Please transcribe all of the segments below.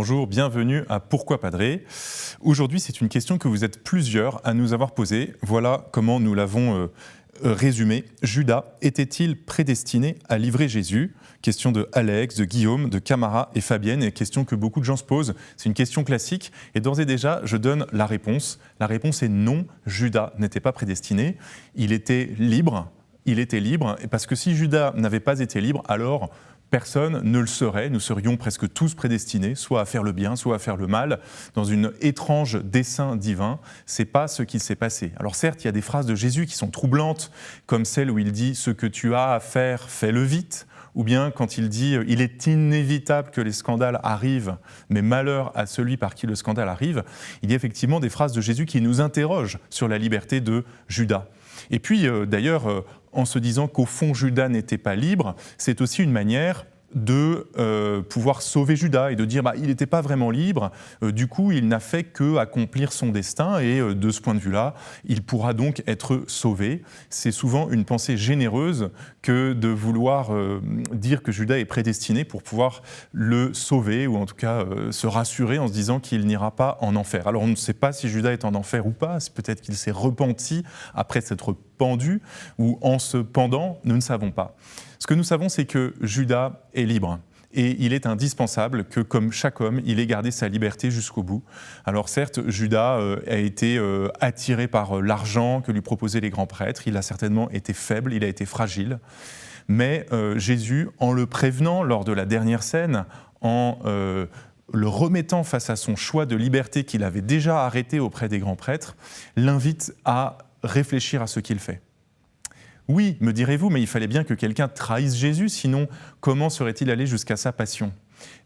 bonjour, bienvenue à Pourquoi Padré. Aujourd'hui, c'est une question que vous êtes plusieurs à nous avoir posée. Voilà comment nous l'avons résumé. Judas était-il prédestiné à livrer Jésus ? Question de Alex, de Guillaume, de Camara et Fabienne, et question que beaucoup de gens se posent. C'est une question classique, et d'ores et déjà, je donne la réponse. La réponse est non, Judas n'était pas prédestiné. Il était libre, et parce que si Judas n'avait pas été libre, alors personne ne le serait. Nous serions presque tous prédestinés, soit à faire le bien, soit à faire le mal, dans une étrange dessein divin. C'est pas ce qui s'est passé. Alors certes, il y a des phrases de Jésus qui sont troublantes, comme celle où il dit « Ce que tu as à faire, fais-le vite », ou bien quand il dit « Il est inévitable que les scandales arrivent, mais malheur à celui par qui le scandale arrive », il y a effectivement des phrases de Jésus qui nous interrogent sur la liberté de Judas. Et puis, d'ailleurs, en se disant qu'au fond, Judas n'était pas libre, c'est aussi une manière de pouvoir sauver Judas et de dire il n'était pas vraiment libre, du coup il n'a fait qu'accomplir son destin et de ce point de vue-là, il pourra donc être sauvé. C'est souvent une pensée généreuse que de vouloir dire que Judas est prédestiné pour pouvoir le sauver ou en tout cas se rassurer en se disant qu'il n'ira pas en enfer. Alors on ne sait pas si Judas est en enfer ou pas, peut-être qu'il s'est repenti après s'être pendu ou en se pendant, nous ne savons pas. Ce que nous savons, c'est que Judas est libre et il est indispensable que, comme chaque homme, il ait gardé sa liberté jusqu'au bout. Alors certes, Judas a été attiré par l'argent que lui proposaient les grands prêtres, il a certainement été faible, il a été fragile, mais Jésus, en le prévenant lors de la dernière scène, en le remettant face à son choix de liberté qu'il avait déjà arrêté auprès des grands prêtres, l'invite à réfléchir à ce qu'il fait. Oui, me direz-vous, mais il fallait bien que quelqu'un trahisse Jésus, sinon comment serait-il allé jusqu'à sa passion ?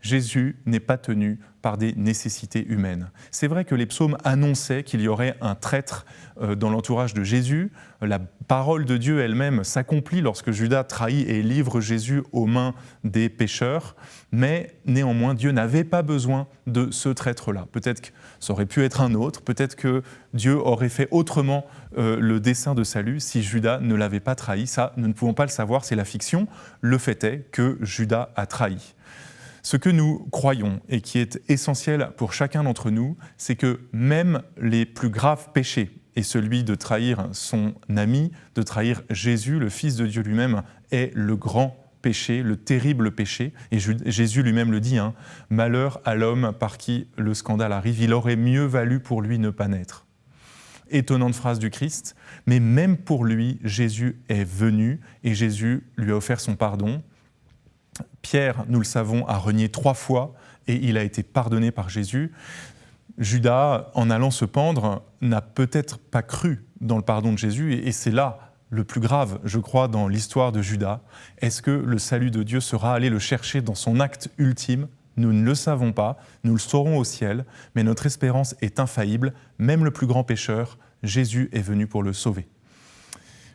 Jésus n'est pas tenu par des nécessités humaines. C'est vrai que les psaumes annonçaient qu'il y aurait un traître dans l'entourage de Jésus. La parole de Dieu elle-même s'accomplit lorsque Judas trahit et livre Jésus aux mains des pécheurs. Mais néanmoins, Dieu n'avait pas besoin de ce traître-là. Peut-être que ça aurait pu être un autre, peut-être que Dieu aurait fait autrement le dessein de salut si Judas ne l'avait pas trahi. Ça, nous ne pouvons pas le savoir, c'est la fiction. Le fait est que Judas a trahi. Ce que nous croyons et qui est essentiel pour chacun d'entre nous, c'est que même les plus graves péchés, et celui de trahir son ami, de trahir Jésus, le Fils de Dieu lui-même, est le grand péché, le terrible péché. Et Jésus lui-même le dit, malheur à l'homme par qui le scandale arrive, il aurait mieux valu pour lui ne pas naître. Étonnante phrase du Christ, mais même pour lui, Jésus est venu et Jésus lui a offert son pardon. Pierre, nous le savons, a renié 3 fois et il a été pardonné par Jésus. Judas, en allant se pendre, n'a peut-être pas cru dans le pardon de Jésus et c'est là le plus grave, je crois, dans l'histoire de Judas. Est-ce que le salut de Dieu sera allé le chercher dans son acte ultime ? Nous ne le savons pas, nous le saurons au ciel, mais notre espérance est infaillible. Même le plus grand pécheur, Jésus est venu pour le sauver.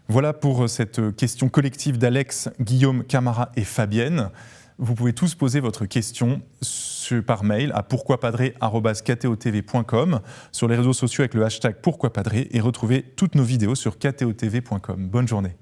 Voilà pour cette question collective d'Alex, Guillaume, Camara et Fabienne. Vous pouvez tous poser votre question par mail à pourquoipadré@ktotv.com, sur les réseaux sociaux avec le hashtag pourquoipadré et retrouver toutes nos vidéos sur ktotv.com. Bonne journée.